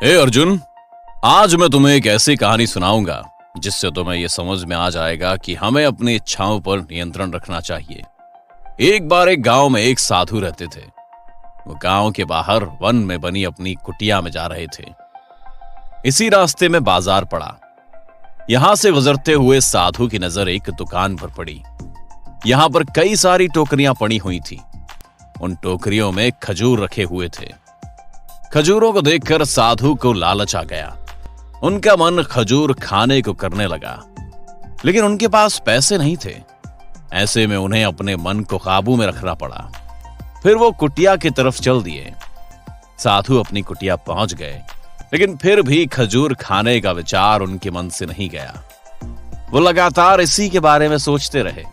हे अर्जुन, आज मैं तुम्हें एक ऐसी कहानी सुनाऊंगा जिससे तुम्हें यह समझ में आ जाएगा कि हमें अपनी इच्छाओं पर नियंत्रण रखना चाहिए। एक बार एक गांव में एक साधु रहते थे। वो गांव के बाहर वन में बनी अपनी कुटिया में जा रहे थे। इसी रास्ते में बाजार पड़ा। यहां से गुजरते हुए साधु की नजर एक दुकान पर पड़ी। यहां पर कई सारी टोकरियां पड़ी हुई थी। उन टोकरियों में खजूर रखे हुए थे। खजूरों को देखकर साधु को लालच आ गया। उनका मन खजूर खाने को करने लगा, लेकिन उनके पास पैसे नहीं थे। ऐसे में उन्हें अपने मन को काबू में रखना पड़ा। फिर वो कुटिया की तरफ चल दिए। साधु अपनी कुटिया पहुंच गए, लेकिन फिर भी खजूर खाने का विचार उनके मन से नहीं गया। वो लगातार इसी के बारे में सोचते रहे।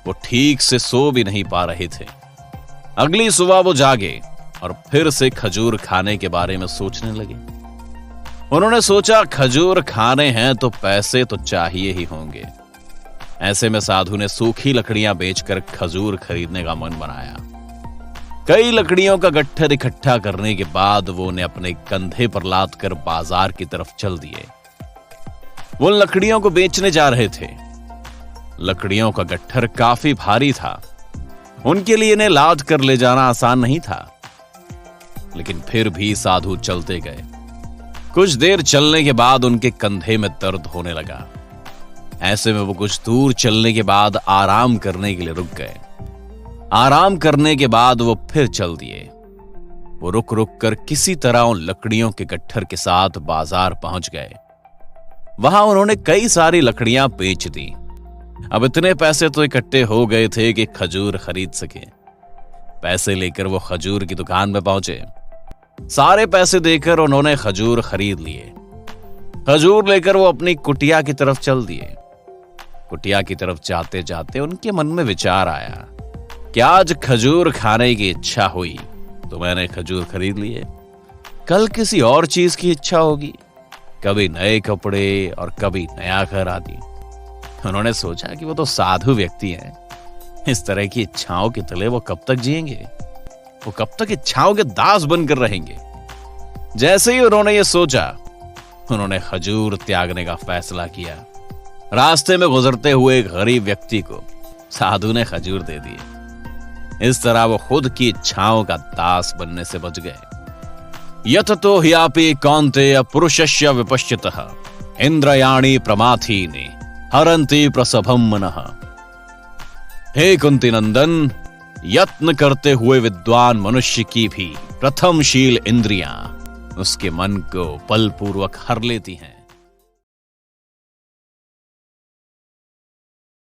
वो ठीक से सो भी नहीं पा रहे थे। अगली सुबह वो जागे और फिर से खजूर खाने के बारे में सोचने लगे। उन्होंने सोचा, खजूर खाने हैं तो पैसे तो चाहिए ही होंगे। ऐसे में साधु ने सूखी लकड़ियां बेचकर खजूर खरीदने का मन बनाया। कई लकड़ियों का गट्ठर इकट्ठा करने के बाद वो उन्हें अपने कंधे पर लाद कर बाजार की तरफ चल दिए। वो लकड़ियों को बेचने जा रहे थे। लकड़ियों का गट्ठर काफी भारी था। उनके लिए इन्हें लाद कर ले जाना आसान नहीं था, लेकिन फिर भी साधु चलते गए। कुछ देर चलने के बाद उनके कंधे में दर्द होने लगा। ऐसे में वो कुछ दूर चलने के बाद आराम करने के लिए रुक गए। आराम करने के बाद वो फिर चल दिए। वो रुक रुक कर किसी तरह उन लकड़ियों के गट्ठर के साथ बाजार पहुंच गए। वहां उन्होंने कई सारी लकड़ियां बेच दी। अब इतने पैसे तो इकट्ठे हो गए थे कि खजूर खरीद सके। पैसे लेकर वो खजूर की दुकान में पहुंचे। सारे पैसे देकर उन्होंने खजूर खरीद लिए। खजूर लेकर वो अपनी कुटिया की तरफ चल दिए। कुटिया की तरफ जाते जाते उनके मन में विचार आया कि आज खजूर खाने की इच्छा हुई तो मैंने खजूर खरीद लिए। कल किसी और चीज की इच्छा होगी, कभी नए कपड़े और कभी नया घर आदि। उन्होंने सोचा कि वो तो साधु व्यक्ति हैं। इस तरह की इच्छाओं के तले वो कब तक जिएंगे? वो कब तक इच्छाओं के दास बनकर रहेंगे? जैसे ही उन्होंने ये सोचा, उन्होंने खजूर त्यागने का फैसला किया। रास्ते में गुजरते हुए एक गरीब व्यक्ति को साधु ने खजूर दे दिए। इस तरह वो खुद की इच्छाओं का दास बनने से बच गए। यत तो ह्यापि कौन्तेय पुरुषस्य विपश्चितः इंद्रियाणि प्रमाथीनि हरन्ति प्रसभं मनः। हे कुंती नंदन, यत्न करते हुए विद्वान मनुष्य की भी प्रथमशील इंद्रियां उसके मन को बलपूर्वक हर लेती हैं।